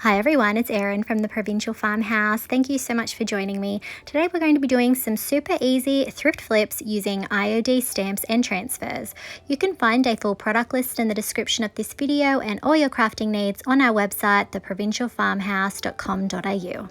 Hi everyone, it's Erin from the Provincial Farmhouse. Thank you so much for joining me. Today we're going to be doing some super easy thrift flips using IOD stamps and transfers. You can find a full product list in the description of this video and all your crafting needs on our website, theprovincialfarmhouse.com.au.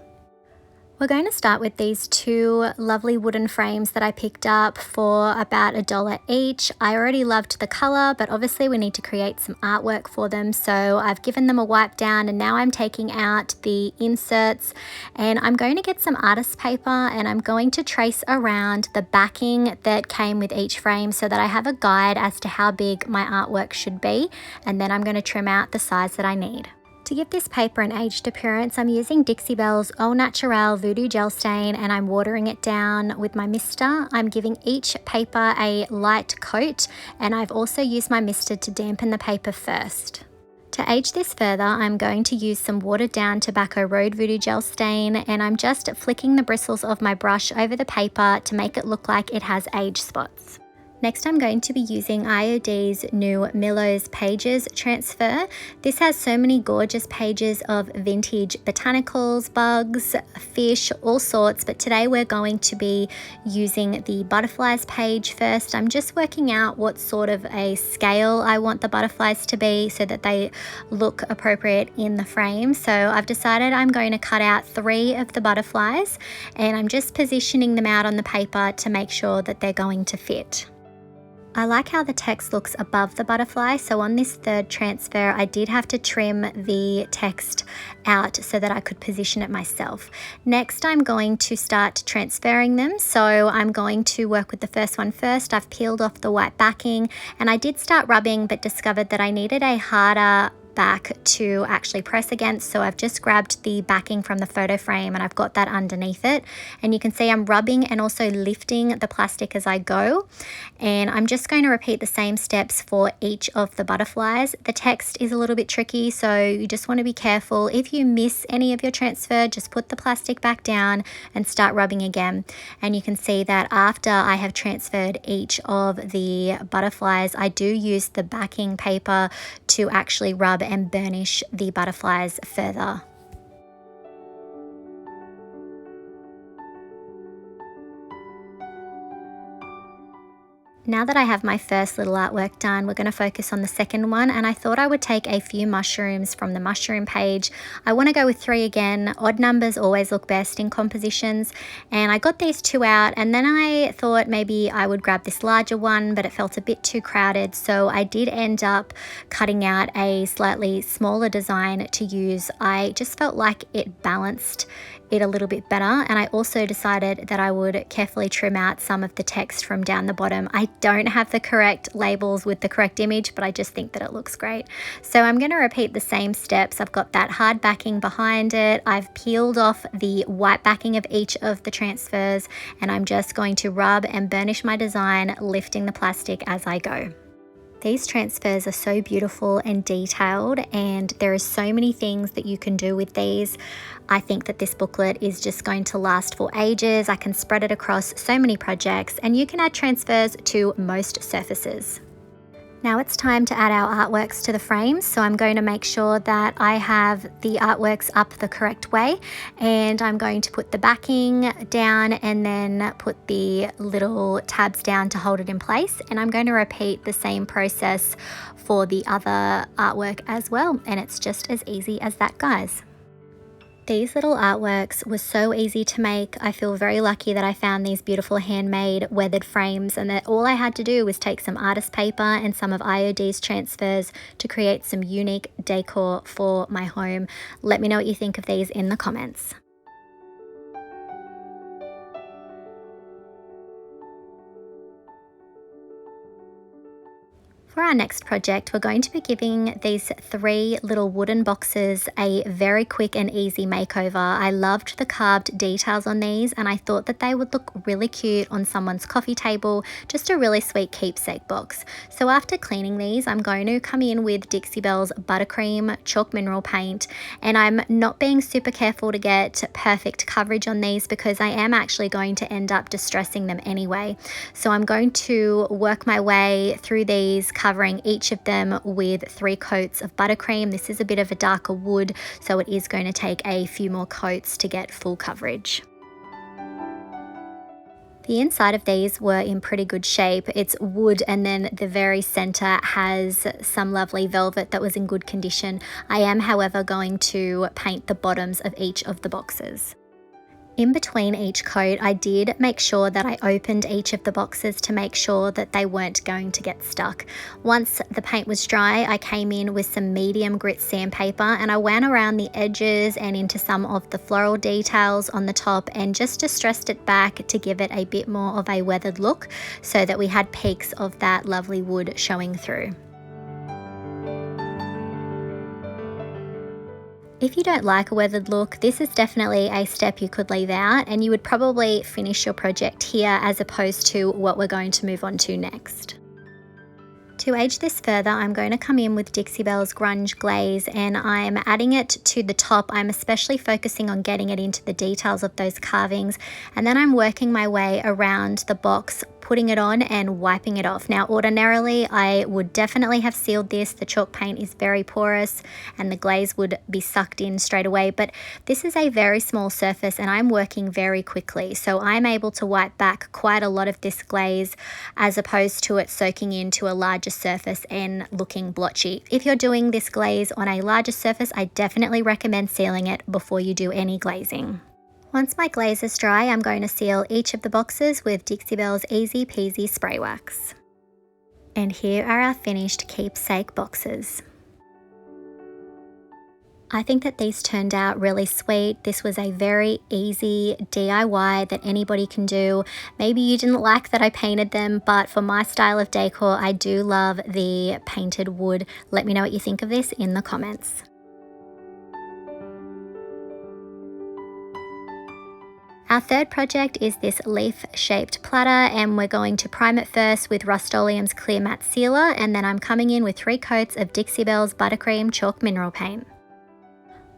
We're going to start with these two lovely wooden frames that I picked up for about $1 each. I already loved the color, but obviously we need to create some artwork for them. So I've given them a wipe down and now I'm taking out the inserts and I'm going to get some artist paper and I'm going to trace around the backing that came with each frame so that I have a guide as to how big my artwork should be. And then I'm going to trim out the size that I need. To give this paper an aged appearance, I'm using Dixie Belle's Au Naturel Voodoo Gel Stain and I'm watering it down with my mister. I'm giving each paper a light coat and I've also used my mister to dampen the paper first. To age this further, I'm going to use some watered down Tobacco Road Voodoo Gel Stain and I'm just flicking the bristles of my brush over the paper to make it look like it has age spots. Next, I'm going to be using IOD's new Millow's Pages transfer. This has so many gorgeous pages of vintage botanicals, bugs, fish, all sorts, but today we're going to be using the butterflies page first. I'm just working out what sort of a scale I want the butterflies to be so that they look appropriate in the frame. So I've decided I'm going to cut out 3 of the butterflies and I'm just positioning them out on the paper to make sure that they're going to fit. I like how the text looks above the butterfly, so on this third transfer I did have to trim the text out so that I could position it myself. Next I'm going to start transferring them, so I'm going to work with the first one first. I've peeled off the white backing and I did start rubbing but discovered that I needed a harder back to actually press against, so I've just grabbed the backing from the photo frame and I've got that underneath it, and you can see I'm rubbing and also lifting the plastic as I go, and I'm just going to repeat the same steps for each of the butterflies. The text is a little bit tricky, so you just want to be careful. If you miss any of your transfer, just put the plastic back down and start rubbing again. And you can see that after I have transferred each of the butterflies, I do use the backing paper to actually rub and burnish the butterflies further. Now that I have my first little artwork done, we're going to focus on the second one, and I thought I would take a few mushrooms from the mushroom page. I want to go with 3 again. Odd numbers always look best in compositions, and I got these 2 out, and then I thought maybe I would grab this larger one, but it felt a bit too crowded, so I did end up cutting out a slightly smaller design to use. I just felt like it balanced it a little bit better, and I also decided that I would carefully trim out some of the text from down the bottom. I don't have the correct labels with the correct image, but I just think that it looks great. So I'm going to repeat the same steps. I've got that hard backing behind it. I've peeled off the white backing of each of the transfers, and I'm just going to rub and burnish my design, lifting the plastic as I go. These transfers are so beautiful and detailed, and there are so many things that you can do with these. I think that this booklet is just going to last for ages. I can spread it across so many projects, and you can add transfers to most surfaces. Now it's time to add our artworks to the frames, so I'm going to make sure that I have the artworks up the correct way, and I'm going to put the backing down and then put the little tabs down to hold it in place, and I'm going to repeat the same process for the other artwork as well, and it's just as easy as that, guys. These little artworks were so easy to make. I feel very lucky that I found these beautiful handmade weathered frames, and that all I had to do was take some artist paper and some of IOD's transfers to create some unique decor for my home. Let me know what you think of these in the comments. For our next project, we're going to be giving these 3 little wooden boxes a very quick and easy makeover. I loved the carved details on these, and I thought that they would look really cute on someone's coffee table, just a really sweet keepsake box. So after cleaning these, I'm going to come in with Dixie Belle's Buttercream Chalk Mineral Paint, and I'm not being super careful to get perfect coverage on these because I am actually going to end up distressing them anyway. So I'm going to work my way through these, covering each of them with 3 coats of buttercream. This is a bit of a darker wood, so it is going to take a few more coats to get full coverage. The inside of these were in pretty good shape. It's wood, and then the very center has some lovely velvet that was in good condition. I am, however, going to paint the bottoms of each of the boxes. In between each coat, I did make sure that I opened each of the boxes to make sure that they weren't going to get stuck. Once the paint was dry, I came in with some medium grit sandpaper and I went around the edges and into some of the floral details on the top and just distressed it back to give it a bit more of a weathered look so that we had peaks of that lovely wood showing through. If you don't like a weathered look, this is definitely a step you could leave out, and you would probably finish your project here as opposed to what we're going to move on to next. To age this further, I'm going to come in with Dixie Belle's Grunge Glaze, and I'm adding it to the top. I'm especially focusing on getting it into the details of those carvings, and then I'm working my way around the box, putting it on and wiping it off. Now, ordinarily, I would definitely have sealed this. The chalk paint is very porous and the glaze would be sucked in straight away, but this is a very small surface and I'm working very quickly. So I'm able to wipe back quite a lot of this glaze as opposed to it soaking into a larger surface and looking blotchy. If you're doing this glaze on a larger surface, I definitely recommend sealing it before you do any glazing. Once my glaze is dry, I'm going to seal each of the boxes with Dixie Belle's Easy Peasy Spray Wax. And here are our finished Keepsake boxes. I think that these turned out really sweet. This was a very easy DIY that anybody can do. Maybe you didn't like that I painted them, but for my style of decor, I do love the painted wood. Let me know what you think of this in the comments. Our third project is this leaf-shaped platter, and we're going to prime it first with Rust-Oleum's Clear Matte Sealer, and then I'm coming in with 3 coats of Dixie Belle's Buttercream Chalk Mineral Paint.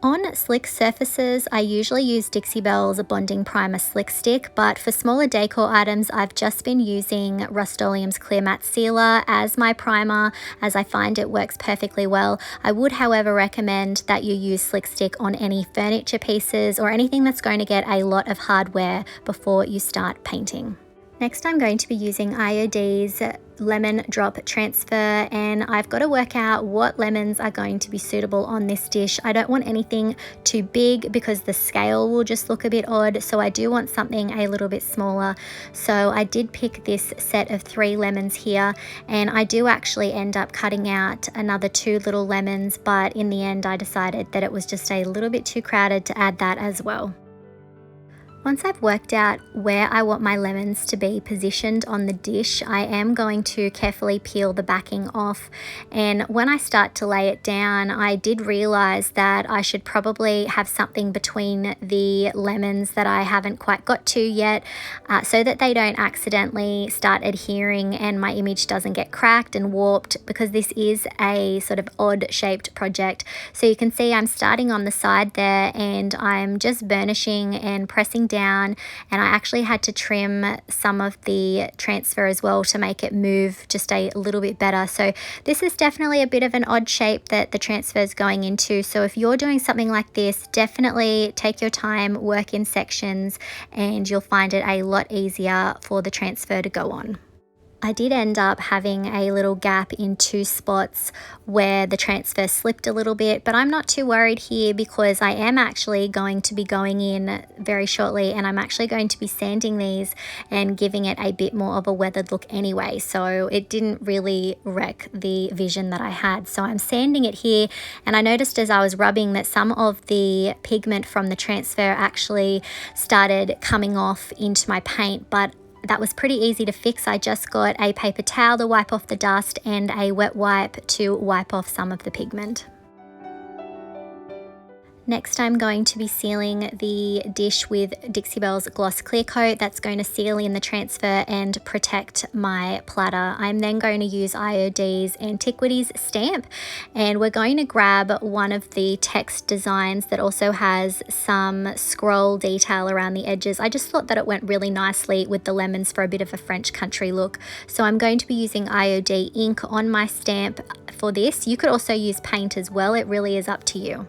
On slick surfaces, I usually use Dixie Belle's Bonding Primer Slick Stick, but for smaller decor items, I've just been using Rust-Oleum's Clear Matte Sealer as my primer, as I find it works perfectly well. I would, however, recommend that you use Slick Stick on any furniture pieces or anything that's going to get a lot of hardware before you start painting. Next, I'm going to be using IOD's Lemon Drop Transfer, and I've got to work out what lemons are going to be suitable on this dish. I don't want anything too big because the scale will just look a bit odd, so I do want something a little bit smaller. So I did pick this set of 3 lemons here, and I do actually end up cutting out another 2 little lemons, but in the end I decided that it was just a little bit too crowded to add that as well. Once I've worked out where I want my lemons to be positioned on the dish, I am going to carefully peel the backing off, and when I start to lay it down, I did realize that I should probably have something between the lemons that I haven't quite got to yet, so that they don't accidentally start adhering and my image doesn't get cracked and warped, because this is a sort of odd shaped project. So you can see I'm starting on the side there and I'm just burnishing and pressing down, and I actually had to trim some of the transfer as well to make it move just a little bit better. So this is definitely a bit of an odd shape that the transfer is going into. So if you're doing something like this, definitely take your time, work in sections, and you'll find it a lot easier for the transfer to go on. I did end up having a little gap in 2 spots where the transfer slipped a little bit, but I'm not too worried here because I am actually going to be going in very shortly, and I'm actually going to be sanding these and giving it a bit more of a weathered look anyway, so it didn't really wreck the vision that I had. So I'm sanding it here, and I noticed as I was rubbing that some of the pigment from the transfer actually started coming off into my paint, but that was pretty easy to fix. I just got a paper towel to wipe off the dust and a wet wipe to wipe off some of the pigment. Next, I'm going to be sealing the dish with Dixie Belle's Gloss Clear Coat. That's going to seal in the transfer and protect my platter. I'm then going to use IOD's Antiquities stamp, and we're going to grab one of the text designs that also has some scroll detail around the edges. I just thought that it went really nicely with the lemons for a bit of a French country look. So I'm going to be using IOD ink on my stamp for this. You could also use paint as well. It really is up to you.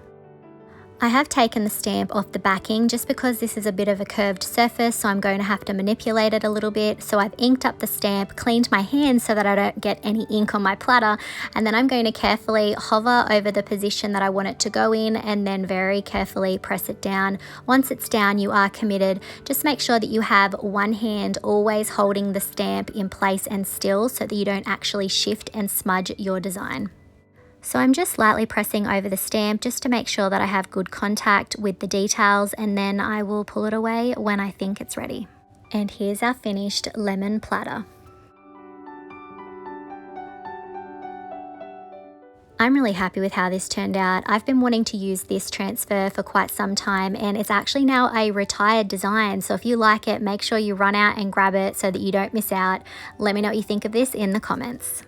I have taken the stamp off the backing just because this is a bit of a curved surface, so I'm going to have to manipulate it a little bit. So I've inked up the stamp, cleaned my hands so that I don't get any ink on my platter, and then I'm going to carefully hover over the position that I want it to go in and then very carefully press it down. Once it's down, you are committed. Just make sure that you have one hand always holding the stamp in place and still so that you don't actually shift and smudge your design. So I'm just lightly pressing over the stamp just to make sure that I have good contact with the details, and then I will pull it away when I think it's ready. And here's our finished lemon platter. I'm really happy with how this turned out. I've been wanting to use this transfer for quite some time, and it's actually now a retired design. So if you like it, make sure you run out and grab it so that you don't miss out. Let me know what you think of this in the comments.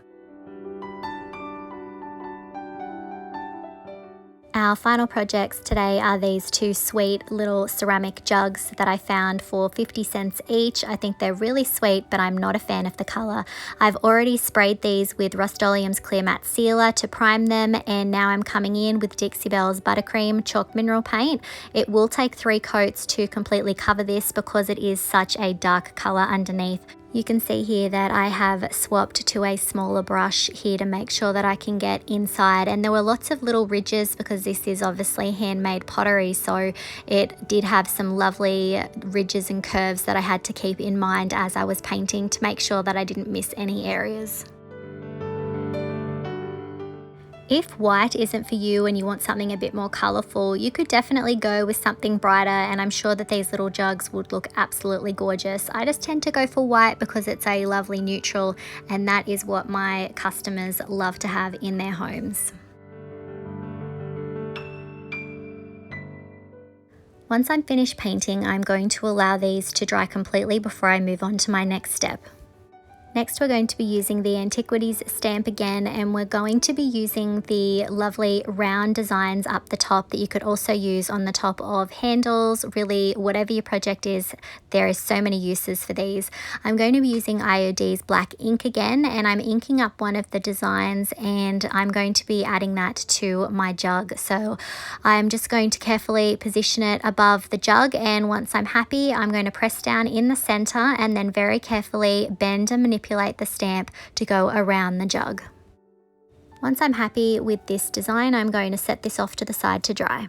Our final projects today are these two sweet little ceramic jugs that I found for 50 cents each. I think they're really sweet, but I'm not a fan of the color. I've already sprayed these with Rust-Oleum's Clear Matte Sealer to prime them, and now I'm coming in with Dixie Belle's Buttercream Chalk Mineral Paint. It will take 3 coats to completely cover this because it is such a dark color underneath. You can see here that I have swapped to a smaller brush here to make sure that I can get inside, and there were lots of little ridges because this is obviously handmade pottery, so it did have some lovely ridges and curves that I had to keep in mind as I was painting to make sure that I didn't miss any areas. If white isn't for you and you want something a bit more colourful, you could definitely go with something brighter, and I'm sure that these little jugs would look absolutely gorgeous. I just tend to go for white because it's a lovely neutral, and that is what my customers love to have in their homes. Once I'm finished painting, I'm going to allow these to dry completely before I move on to my next step. Next, we're going to be using the Antiquities stamp again, and we're going to be using the lovely round designs up the top that you could also use on the top of handles. Really, whatever your project is, there is so many uses for these. I'm going to be using IOD's black ink again, and I'm inking up one of the designs, and I'm going to be adding that to my jug. So I'm just going to carefully position it above the jug, and once I'm happy, I'm going to press down in the center and then very carefully bend and manipulate the stamp to go around the jug. Once I'm happy with this design, I'm going to set this off to the side to dry.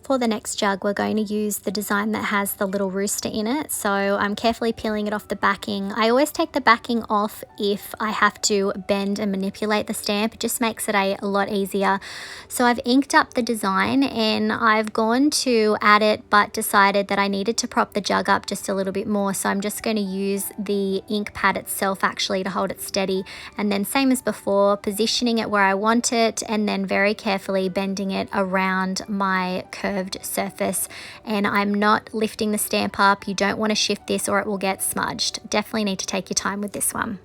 For the next jug, we're going to use the design that has the little rooster in it, so I'm carefully peeling it off the backing. I always take the backing off if I have to bend and manipulate the stamp. It just makes it a lot easier. So I've inked up the design, and I've gone to add it but decided that I needed to prop the jug up just a little bit more, so I'm just going to use the ink pad itself actually to hold it steady, and then same as before, positioning it where I want it and then very carefully bending it around my curved surface. And I'm not lifting the stamp up. You don't want to shift this or it will get smudged. Definitely need to take your time with this one.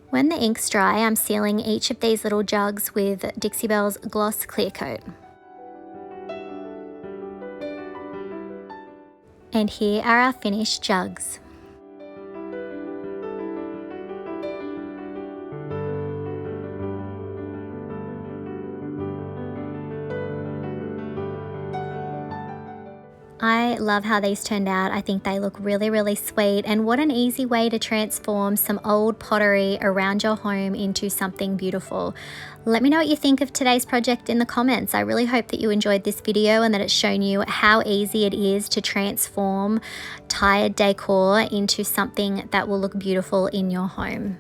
When the ink's dry, I'm sealing each of these little jugs with Dixie Belle's Gloss Clear Coat. And here are our finished jugs. I love how these turned out. I think they look really sweet, and what an easy way to transform some old pottery around your home into something beautiful. Let me know what you think of today's project in the comments. I really hope that you enjoyed this video and that it's shown you how easy it is to transform tired decor into something that will look beautiful in your home.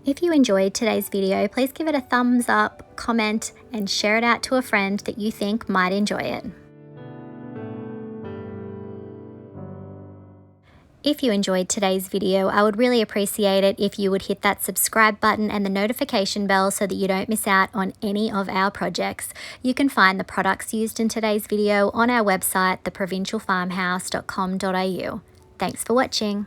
If you enjoyed today's video, please give it a thumbs up, comment, and share it out to a friend that you think might enjoy it. If you enjoyed today's video, I would really appreciate it if you would hit that subscribe button and the notification bell so that you don't miss out on any of our projects. You can find the products used in today's video on our website, theprovincialfarmhouse.com.au. Thanks for watching.